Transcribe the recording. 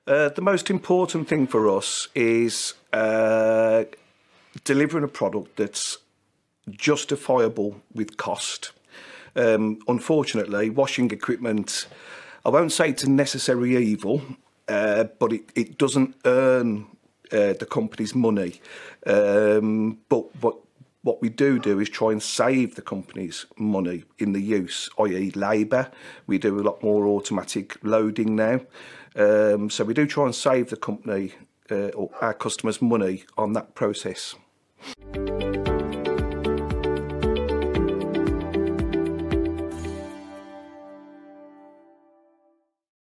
The most important thing for us is delivering a product that's justifiable with cost. Unfortunately, washing equipment, I won't say it's a necessary evil, but it doesn't earn the company's money. But what we do is try and save the company's money in the use, i.e. labour. We do a lot more automatic loading now. So we do try and save the company or our customers money on that process.